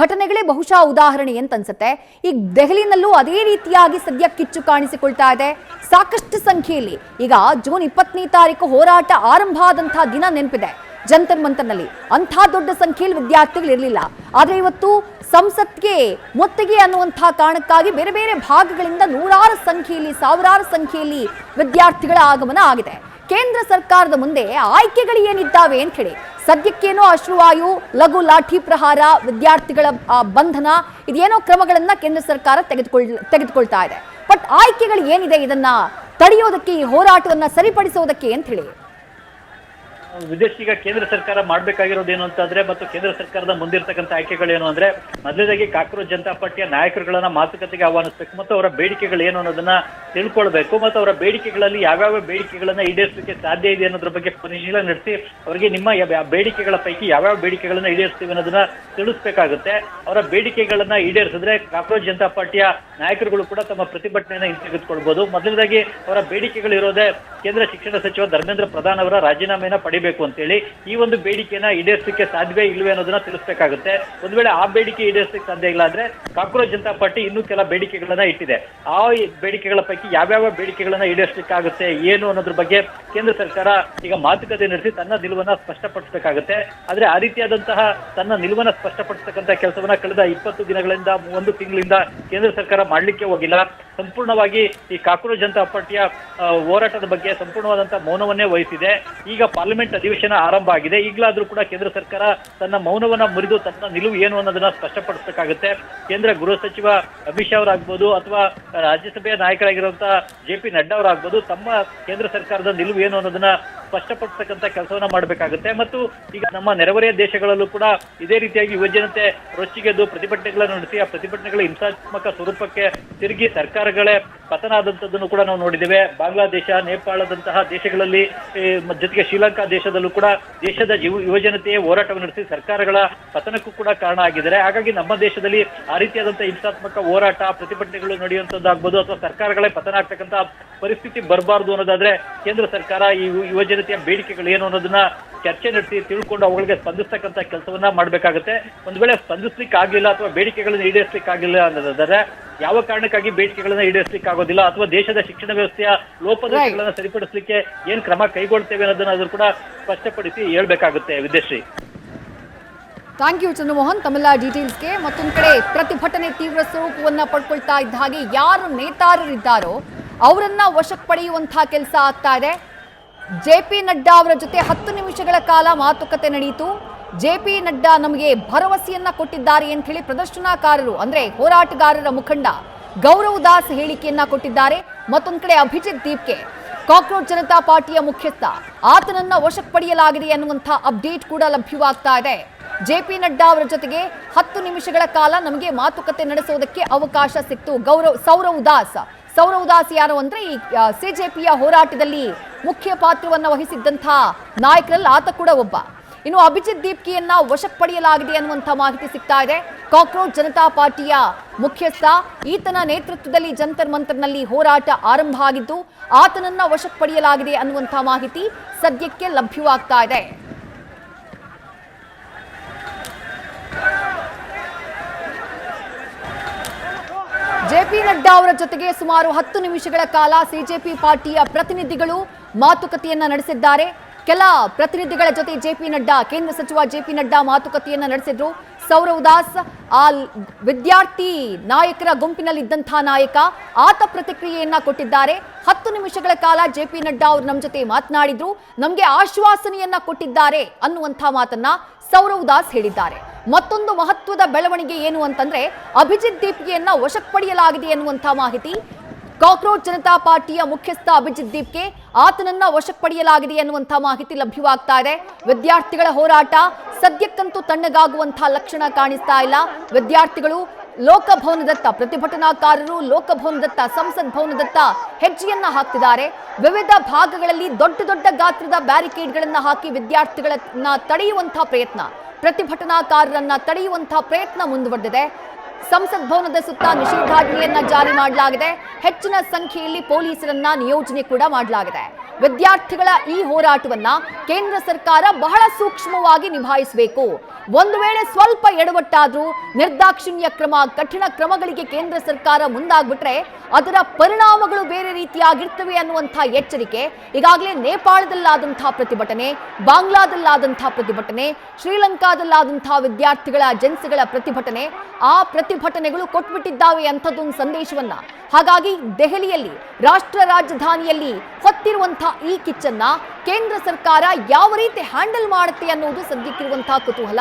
ಘಟನೆಗಳೇ ಬಹುಶಃ ಉದಾಹರಣೆ ಅಂತ ಅನ್ಸುತ್ತೆ. ಈಗ ದೆಹಲಿನಲ್ಲೂ ಅದೇ ರೀತಿಯಾಗಿ ಸದ್ಯ ಕಿಚ್ಚು ಕಾಣಿಸಿಕೊಳ್ತಾ ಇದೆ. ಸಾಕಷ್ಟು ಸಂಖ್ಯೆಯಲ್ಲಿ ಈಗ ಜೂನ್ 20ನೇ ತಾರೀಕು ಹೋರಾಟ ಆರಂಭ ಆದಂತಹ ದಿನ ನೆನಪಿದೆ. ಜಂತರ್ ಮಂತರ್ನಲ್ಲಿ ಅಂಥ ದೊಡ್ಡ ಸಂಖ್ಯೆಯಲ್ಲಿ ವಿದ್ಯಾರ್ಥಿಗಳು ಇರಲಿಲ್ಲ. ಆದರೆ ಇವತ್ತು ಸಂಸತ್ಗೆ ಮುತ್ತಿಗೆ ಅನ್ನುವಂತಹ ಕಾರಣಕ್ಕಾಗಿ ಬೇರೆ ಬೇರೆ ಭಾಗಗಳಿಂದ ನೂರಾರು ಸಂಖ್ಯೆಯಲ್ಲಿ, ಸಾವಿರಾರು ಸಂಖ್ಯೆಯಲ್ಲಿ ವಿದ್ಯಾರ್ಥಿಗಳ ಆಗಮನ ಆಗಿದೆ. ಕೇಂದ್ರ ಸರ್ಕಾರದ ಮುಂದೆ ಆಯ್ಕೆಗಳು ಏನಿದ್ದಾವೆ ಅಂತ ಹೇಳಿ ಸದ್ಯಕ್ಕೇನೋ ಅಶ್ರುವಾಯು, ಲಘು ಲಾಠಿ ಪ್ರಹಾರ, ವಿದ್ಯಾರ್ಥಿಗಳ ಬಂಧನ, ಇದೇನೋ ಕ್ರಮಗಳನ್ನ ಕೇಂದ್ರ ಸರ್ಕಾರ ತೆಗೆದುಕೊಳ್ತಾ ಇದೆ. ಬಟ್ ಆಯ್ಕೆಗಳು ಏನಿದೆ ಇದನ್ನ ತಡೆಯೋದಕ್ಕೆ, ಈ ಹೋರಾಟವನ್ನ ಸರಿಪಡಿಸೋದಕ್ಕೆ ಅಂತ ಹೇಳಿ ವಿದೇಶಿಗ ಕೇಂದ್ರ ಸರ್ಕಾರ ಮಾಡ್ಬೇಕಾಗಿರೋದೇನು ಅಂತಂದ್ರೆ, ಮತ್ತು ಕೇಂದ್ರ ಸರ್ಕಾರದ ಮುಂದಿರ್ತಕ್ಕಂಥ ಆಯ್ಕೆಗಳೇನು ಅಂದ್ರೆ, ಮೊದಲನೇದಾಗಿ ಕಾಕ್ರೋಚ್ ಜನತಾ ಪಾರ್ಟಿಯ ನಾಯಕರುಗಳನ್ನ ಮಾತುಕತೆಗೆ ಆಹ್ವಾನಿಸಬೇಕು ಮತ್ತು ಅವರ ಬೇಡಿಕೆಗಳು ಏನು ಅನ್ನೋದನ್ನ ತಿಳ್ಕೊಳ್ಬೇಕು. ಮತ್ತು ಅವರ ಬೇಡಿಕೆಗಳಲ್ಲಿ ಯಾವ್ಯಾವ ಬೇಡಿಕೆಗಳನ್ನ ಈಡೇರಿಸಲಿಕ್ಕೆ ಸಾಧ್ಯ ಇದೆ ಅನ್ನೋದ್ರ ಬಗ್ಗೆ ಪರಿಶೀಲನೆ ನಡೆಸಿ ಅವರಿಗೆ ನಿಮ್ಮ ಬೇಡಿಕೆಗಳ ಪೈಕಿ ಯಾವ್ಯಾವ ಬೇಡಿಕೆಗಳನ್ನ ಈಡೇರಿಸ್ತೀವಿ ಅನ್ನೋದನ್ನ ತಿಳಿಸ್ಬೇಕಾಗುತ್ತೆ. ಅವರ ಬೇಡಿಕೆಗಳನ್ನ ಈಡೇರಿಸಿದ್ರೆ ಕಾಕ್ರೋಚ್ ಜನತಾ ಪಾರ್ಟಿಯ ನಾಯಕರುಗಳು ಕೂಡ ತಮ್ಮ ಪ್ರತಿಭಟನೆಯನ್ನ ಹಿಂತೆಗೆದುಕೊಳ್ಬಹುದು. ಮೊದಲನೇದಾಗಿ ಅವರ ಬೇಡಿಕೆಗಳಿರೋದೇ ಕೇಂದ್ರ ಶಿಕ್ಷಣ ಸಚಿವ ಧರ್ಮೇಂದ್ರ ಪ್ರಧಾನ್ ಅವರ ರಾಜೀನಾಮೆಯನ್ನ ಪಡಿಬೇಕು ಅಂತೇಳಿ. ಈ ಒಂದು ಬೇಡಿಕೆನ ಈಡೇರಿಸಲಿಕ್ಕೆ ಸಾಧ್ಯವೇ ಇಲ್ವೇ ಅನ್ನೋದನ್ನ ತಿಳಿಸ್ಬೇಕಾಗುತ್ತೆ. ಒಂದ್ ವೇಳೆ ಆ ಬೇಡಿಕೆ ಈಡೇರಿಸಲಿಕ್ಕೆ ಸಾಧ್ಯ ಇಲ್ಲ ಅಂದ್ರೆ ಕಾಕ್ರೋಚ್ ಜನತಾ ಪಾರ್ಟಿ ಇನ್ನೂ ಕೆಲ ಬೇಡಿಕೆಗಳನ್ನ ಇಟ್ಟಿದೆ. ಆ ಬೇಡಿಕೆಗಳ ಪೈಕಿ ಯಾವ್ಯಾವ ಬೇಡಿಕೆಗಳನ್ನ ಈಡೇರಿಸಲಿಕ್ಕಾಗುತ್ತೆ ಏನು ಅನ್ನೋದ್ರ ಬಗ್ಗೆ ಕೇಂದ್ರ ಸರ್ಕಾರ ಈಗ ಮಾತುಕತೆ ನಡೆಸಿ ತನ್ನ ನಿಲುವನ್ನ ಸ್ಪಷ್ಟಪಡಿಸಬೇಕಾಗುತ್ತೆ. ಆದ್ರೆ ಆ ರೀತಿಯಾದಂತಹ ತನ್ನ ನಿಲುವನ್ನ ಸ್ಪಷ್ಟಪಡಿಸತಕ್ಕಂಥ ಕೆಲಸವನ್ನ ಕಳೆದ 20 ದಿನಗಳಿಂದ 1 ತಿಂಗಳಿಂದ ಕೇಂದ್ರ ಸರ್ಕಾರ ಮಾಡ್ಲಿಕ್ಕೆ ಹೋಗಿಲ್ಲ. ಸಂಪೂರ್ಣವಾಗಿ ಈ ಕಾಕ್ರೋಚ್ ಜನತಾ ಪಾರ್ಟಿಯ ಹೋರಾಟದ ಬಗ್ಗೆ ಸಂಪೂರ್ಣವಾದಂತಹ ಮೌನವನ್ನೇ ವಹಿಸಿದೆ. ಈಗ ಪಾರ್ಲಿಮೆಂಟ್ ಅಧಿವೇಶನ ಆರಂಭ ಆಗಿದೆ. ಈಗಲಾದ್ರೂ ಕೂಡ ಕೇಂದ್ರ ಸರ್ಕಾರ ತನ್ನ ಮೌನವನ್ನ ಮುರಿದು ತನ್ನ ನಿಲುವು ಏನು ಅನ್ನೋದನ್ನ ಸ್ಪಷ್ಟಪಡಿಸಬೇಕಾಗುತ್ತೆ. ಕೇಂದ್ರ ಗೃಹ ಸಚಿವ ಅಮಿತ್ ಶಾ ಅವರಾಗ್ಬೋದು ಅಥವಾ ರಾಜ್ಯಸಭೆಯ ನಾಯಕರಾಗಿರುವಂತಹ JP ನಡ್ಡಾ ಅವರಾಗ್ಬೋದು ತಮ್ಮ ಕೇಂದ್ರ ಸರ್ಕಾರದ ನಿಲುವು ಏನು ಅನ್ನೋದನ್ನ ಸ್ಪಷ್ಟಪಡಿಸತಕ್ಕಂಥ ಕೆಲಸವನ್ನ ಮಾಡಬೇಕಾಗುತ್ತೆ. ಮತ್ತು ಈಗ ನಮ್ಮ ನೆರೆಹೊರೆಯ ದೇಶಗಳಲ್ಲೂ ಕೂಡ ಇದೇ ರೀತಿಯಾಗಿ ಯುವಜನತೆ ರೊಚ್ಚಿಗೆದ್ದು ಪ್ರತಿಭಟನೆಗಳನ್ನು ನಡೆಸಿ ಆ ಪ್ರತಿಭಟನೆಗಳ ಹಿಂಸಾತ್ಮಕ ಸ್ವರೂಪಕ್ಕೆ ತಿರುಗಿ ಸರ್ಕಾರಗಳೇ ಪತನ ಆದಂತದ್ದನ್ನು ಕೂಡ ನಾವು ನೋಡಿದ್ದೇವೆ. ಬಾಂಗ್ಲಾದೇಶ, ನೇಪಾಳದಂತಹ ದೇಶಗಳಲ್ಲಿ, ಜೊತೆಗೆ ಶ್ರೀಲಂಕಾ ದೇಶದಲ್ಲೂ ಕೂಡ ದೇಶದ ಯುವಜನತೆಯೇ ಹೋರಾಟವನ್ನು ನಡೆಸಿ ಸರ್ಕಾರಗಳ ಪತನಕ್ಕೂ ಕೂಡ ಕಾರಣ ಆಗಿದ್ದಾರೆ. ಹಾಗಾಗಿ ನಮ್ಮ ದೇಶದಲ್ಲಿ ಆ ರೀತಿಯಾದಂತಹ ಹಿಂಸಾತ್ಮಕ ಹೋರಾಟ, ಪ್ರತಿಭಟನೆಗಳು ನಡೆಯುವಂತದ್ದಾಗ್ಬೋದು ಅಥವಾ ಸರ್ಕಾರಗಳೇ ಪತನ ಆಗ್ತಕ್ಕಂಥ ಪರಿಸ್ಥಿತಿ ಬರಬಾರ್ದು ಅನ್ನೋದಾದ್ರೆ ಕೇಂದ್ರ ಸರ್ಕಾರ ಈ ಯುವಜನತೆಯ ಬೇಡಿಕೆಗಳು ಏನು ಅನ್ನೋದನ್ನ ಚರ್ಚೆ ನಡೆಸಿ ತಿಳ್ಕೊಂಡು ಅವುಗಳಿಗೆ ಸ್ಪಂದಿಸ್ತಕ್ಕಂಥ ಕೆಲಸವನ್ನ ಮಾಡ್ಬೇಕಾಗುತ್ತೆ. ಒಂದ್ ವೇಳೆ ಸ್ಪಂದಿಸ್ಲಿಕ್ಕೆ ಆಗಿಲ್ಲ ಅಥವಾ ಬೇಡಿಕೆಗಳನ್ನ ಈಡೇರಿಸಲಿಕ್ಕೆ ಆಗಿಲ್ಲ ಅನ್ನೋದಾದ್ರೆ ಯಾವ ಕಾರಣಕ್ಕಾಗಿ ಬೇಡಿಕೆಗಳನ್ನ ಈಡೇರಿಸಲಿಕ್ಕೆ ಆಗೋದಿಲ್ಲ ಅಥವಾ ದೇಶದ ಶಿಕ್ಷಣ ವ್ಯವಸ್ಥೆಯ ಲೋಪದೋಷಗಳನ್ನ ಸರಿಪಡಿಸಲಿಕ್ಕೆ ಏನ್ ಕ್ರಮ ಕೈಗೊಳ್ತೇವೆ ಅನ್ನೋದನ್ನ ಕೂಡ ಸ್ಪಷ್ಟಪಡಿಸಿ ಹೇಳ್ಬೇಕಾಗುತ್ತೆ. ವಿದ್ಯಾಶ್ರೀ, ಥ್ಯಾಂಕ್ ಯು ಚಂದ್ರಮೋಹನ್ ತಮ್ಮೆಲ್ಲ ಡೀಟೇಲ್ಸ್ಗೆ. ಮತ್ತೊಂದು ಕಡೆ ಪ್ರತಿಭಟನೆ ತೀವ್ರ ಸ್ವರೂಪವನ್ನ ಪಡ್ಕೊಳ್ತಾ ಇದ್ದ ಹಾಗೆ ಯಾರು ನೇತಾರರಿದ್ದಾರೋ ಅವರನ್ನ ವಶಕ್ಕೆ ಪಡೆಯುವಂತಹ ಕೆಲಸ ಆಗ್ತಾ ಇದೆ. JP ನಡ್ಡಾ ಅವರ ಜೊತೆ 10 ನಿಮಿಷಗಳ ಕಾಲ ಮಾತುಕತೆ ನಡೆಯಿತು. JP ನಡ್ಡಾ ನಮಗೆ ಭರವಸೆಯನ್ನ ಕೊಟ್ಟಿದ್ದಾರೆ ಅಂತ ಹೇಳಿ ಪ್ರದರ್ಶನಕಾರರು ಅಂದ್ರೆ ಹೋರಾಟಗಾರರ ಮುಖಂಡ ಗೌರವ್ ದಾಸ್ ಹೇಳಿಕೆಯನ್ನ ಕೊಟ್ಟಿದ್ದಾರೆ. ಮತ್ತೊಂದು ಕಡೆ ಅಭಿಜಿತ್ ದೀಪ್ಗೆ ಕಾಕ್ರೋಚ್ ಜನತಾ ಪಾರ್ಟಿಯ ಮುಖ್ಯಸ್ಥ ಆತನನ್ನ ವಶಕ್ಕೆ ಪಡೆಯಲಾಗಿದೆ ಅನ್ನುವಂಥ ಅಪ್ಡೇಟ್ ಕೂಡ ಲಭ್ಯವಾಗ್ತಾ ಇದೆ. JP ನಡ್ಡಾ ಅವರ ಜೊತೆಗೆ 10 ನಿಮಿಷಗಳ ಕಾಲ ನಮಗೆ ಮಾತುಕತೆ ನಡೆಸೋದಕ್ಕೆ ಅವಕಾಶ ಸಿಕ್ತು. ಸೌರವ್ ದಾಸ್ ಯಾರು ಅಂದ್ರೆ ಈ CJPಯ ಹೋರಾಟದಲ್ಲಿ ಮುಖ್ಯ ಪಾತ್ರವನ್ನ ವಹಿಸಿದ್ದಂಥ ನಾಯಕರಲ್ಲಿ ಆತ ಕೂಡ ಒಬ್ಬ. ಇನ್ನು ಅಭಿಜಿತ್ ದೀಪ್ಕಿಯನ್ನ ವಶಕ್ಕೆ ಪಡೆಯಲಾಗಿದೆ ಅನ್ನುವಂಥ ಮಾಹಿತಿ ಸಿಗ್ತಾ ಇದೆ. ಕಾಕ್ರೋಚ್ ಜನತಾ ಪಾರ್ಟಿಯ ಮುಖ್ಯಸ್ಥ ಈತನ ನೇತೃತ್ವದಲ್ಲಿ ಜಂತರ್ ಮಂತರ್ನಲ್ಲಿ ಹೋರಾಟ ಆರಂಭ ಆಗಿದ್ದು ಆತನನ್ನ ವಶಕ್ಕೆ ಪಡೆಯಲಾಗಿದೆ ಅನ್ನುವಂಥ ಮಾಹಿತಿ ಸದ್ಯಕ್ಕೆ ಲಭ್ಯವಾಗ್ತಾ ಇದೆ. JP ನಡ್ಡಾ ಅವರ ಜೊತೆಗೆ ಸುಮಾರು 10 ನಿಮಿಷಗಳ ಕಾಲ CJP ಪಾರ್ಟಿಯ ಪ್ರತಿನಿಧಿಗಳು ಮಾತುಕತೆಯನ್ನ ನಡೆಸಿದ್ದಾರೆ. ಕೆಲ ಪ್ರತಿನಿಧಿಗಳ ಜೊತೆ ಜೆಪಿ ನಡ್ಡಾ, ಕೇಂದ್ರ ಸಚಿವ ಜೆಪಿ ನಡ್ಡಾ ಮಾತುಕತೆಯನ್ನ ನಡೆಸಿದ್ರು. ಸೌರವ್ ದಾಸ್ ಆ ವಿದ್ಯಾರ್ಥಿ ನಾಯಕರ ಗುಂಪಿನಲ್ಲಿದ್ದಂತಹ ನಾಯಕ, ಆತ ಪ್ರತಿಕ್ರಿಯೆಯನ್ನ ಕೊಟ್ಟಿದ್ದಾರೆ. 10 ನಿಮಿಷಗಳ ಕಾಲ ಜೆಪಿ ನಡ್ಡಾ ಅವರು ನಮ್ಮ ಜೊತೆ ಮಾತನಾಡಿದ್ರು, ನಮಗೆ ಆಶ್ವಾಸನೆಯನ್ನ ಕೊಟ್ಟಿದ್ದಾರೆ ಅನ್ನುವಂಥ ಮಾತನ್ನ ಸೌರವ್ ದಾಸ್ ಹೇಳಿದ್ದಾರೆ. ಮತ್ತೊಂದು ಮಹತ್ವದ ಬೆಳವಣಿಗೆ ಏನು ಅಂತಂದ್ರೆ, ಅಭಿಜಿತ್ ದೀಪ್ಗೆಯನ್ನ ವಶಕ್ಕೆ ಪಡೆಯಲಾಗಿದೆ ಎನ್ನುವಂಥ ಮಾಹಿತಿ. ಕಾಕ್ರೋಚ್ ಜನತಾ ಪಾರ್ಟಿಯ ಮುಖ್ಯಸ್ಥ ಅಭಿಜಿತ್ ದೀಪ್ಗೆ ಆತನನ್ನ ವಶಕ್ಕೆ ಪಡೆಯಲಾಗಿದೆ ಎನ್ನುವಂಥ ಮಾಹಿತಿ ಲಭ್ಯವಾಗ್ತಾ ಇದೆ. ವಿದ್ಯಾರ್ಥಿಗಳ ಹೋರಾಟ ಸದ್ಯಕ್ಕಂತೂ ತಣ್ಣಗಾಗುವಂತಹ ಲಕ್ಷಣ ಕಾಣಿಸ್ತಾ ಇಲ್ಲ. ವಿದ್ಯಾರ್ಥಿಗಳು ಲೋಕಭವನದತ್ತ, ಪ್ರತಿಭಟನಾಕಾರರು ಲೋಕಭವನದತ್ತ, ಸಂಸತ್ ಭವನದತ್ತ ಹೆಜ್ಜೆಯನ್ನ ಹಾಕ್ತಿದ್ದಾರೆ. ವಿವಿಧ ಭಾಗಗಳಲ್ಲಿ ದೊಡ್ಡ ದೊಡ್ಡ ಗಾತ್ರದ ಬ್ಯಾರಿಕೇಡ್ಗಳನ್ನ ಹಾಕಿ ವಿದ್ಯಾರ್ಥಿಗಳನ್ನ ತಡೆಯುವಂತಹ ಪ್ರಯತ್ನ, ಪ್ರತಿಭಟನಾಕಾರರನ್ನ ತಡೆಯುವಂತಹ ಪ್ರಯತ್ನ ಮುಂದುವರೆದಿದೆ. ಸಂಸತ್ ಭವನದ ಸುತ್ತ ನಿಷೇಧಾಜ್ಞೆಯನ್ನ ಜಾರಿ ಮಾಡಲಾಗಿದೆ. ಹೆಚ್ಚಿನ ಸಂಖ್ಯೆಯಲ್ಲಿ ಪೊಲೀಸರನ್ನ ನಿಯೋಜನೆ ಕೂಡ ಮಾಡಲಾಗಿದೆ. ವಿದ್ಯಾರ್ಥಿಗಳ ಈ ಹೋರಾಟವನ್ನ ಕೇಂದ್ರ ಸರ್ಕಾರ ಬಹಳ ಸೂಕ್ಷ್ಮವಾಗಿ ನಿಭಾಯಿಸಬೇಕು. ಒಂದು ವೇಳೆ ಸ್ವಲ್ಪ ಎಡವಟ್ಟಾದ್ರೂ ನಿರ್ದಾಕ್ಷಿಣ್ಯ ಕ್ರಮ, ಕಠಿಣ ಕ್ರಮಗಳಿಗೆ ಕೇಂದ್ರ ಸರ್ಕಾರ ಮುಂದಾಗ್ಬಿಟ್ರೆ ಅದರ ಪರಿಣಾಮಗಳು ಬೇರೆ ರೀತಿಯಾಗಿರ್ತವೆ ಅನ್ನುವಂಥ ಎಚ್ಚರಿಕೆ ಈಗಾಗಲೇ ನೇಪಾಳದಲ್ಲಾದಂತಹ ಪ್ರತಿಭಟನೆ, ಬಾಂಗ್ಲಾದಲ್ಲಾದಂತಹ ಪ್ರತಿಭಟನೆ, ಶ್ರೀಲಂಕಾದಲ್ಲಾದಂತಹ ವಿದ್ಯಾರ್ಥಿಗಳ ಜೆನ್ಸಿಗಳ ಪ್ರತಿಭಟನೆ, ಆ ಪ್ರತಿಭಟನೆಗಳು ಕೊಟ್ಬಿಟ್ಟಿದ್ದಾವೆ ಅಂಥದ್ದೊಂದು ಸಂದೇಶವನ್ನ. ಹಾಗಾಗಿ ದೆಹಲಿಯಲ್ಲಿ, ರಾಷ್ಟ್ರ ರಾಜಧಾನಿಯಲ್ಲಿ ಹೊತ್ತಿರುವಂತಹ ಈ ಕಿಚ್ಚನ್ನ ಕೇಂದ್ರ ಸರ್ಕಾರ ಯಾವ ರೀತಿ ಹ್ಯಾಂಡಲ್ ಮಾಡುತ್ತೆ ಅನ್ನೋದು ಸದ್ಯಕ್ಕಿರುವಂತಹ ಕುತೂಹಲ.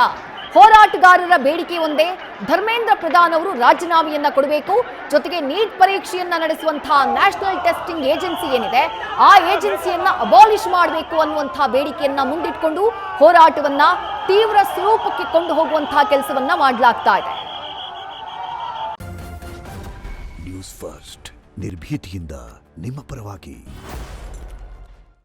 ಹೋರಾಟಗಾರರ ಬೇಡಿಕೆ ಒಂದೇ, ಧರ್ಮೇಂದ್ರ ಪ್ರಧಾನ್ ಅವರು ರಾಜೀನಾಮೆಯನ್ನ ಕೊಡಬೇಕು, ಜೊತೆಗೆ ನೀಟ್ ಪರೀಕ್ಷೆಯನ್ನ ನಡೆಸುವಂತಹ ನ್ಯಾಷನಲ್ ಟೆಸ್ಟಿಂಗ್ ಏಜೆನ್ಸಿ ಏನಿದೆ ಆ ಏಜೆನ್ಸಿಯನ್ನ ಅಬಾಲಿಷ್ ಮಾಡಬೇಕು ಅನ್ನುವಂತಹ ಬೇಡಿಕೆಯನ್ನ ಮುಂದಿಟ್ಕೊಂಡು ಹೋರಾಟವನ್ನ ತೀವ್ರ ಸ್ವರೂಪಕ್ಕೆ ಕೊಂಡು ಹೋಗುವಂತಹ ಕೆಲಸವನ್ನ ಮಾಡಲಾಗ್ತಾ ಇದೆ. ನ್ಯೂಸ್ ಫಸ್ಟ್, ನಿರ್ಭೀತಿಯಿಂದ ನಿಮ್ಮ ಪರವಾಗಿ.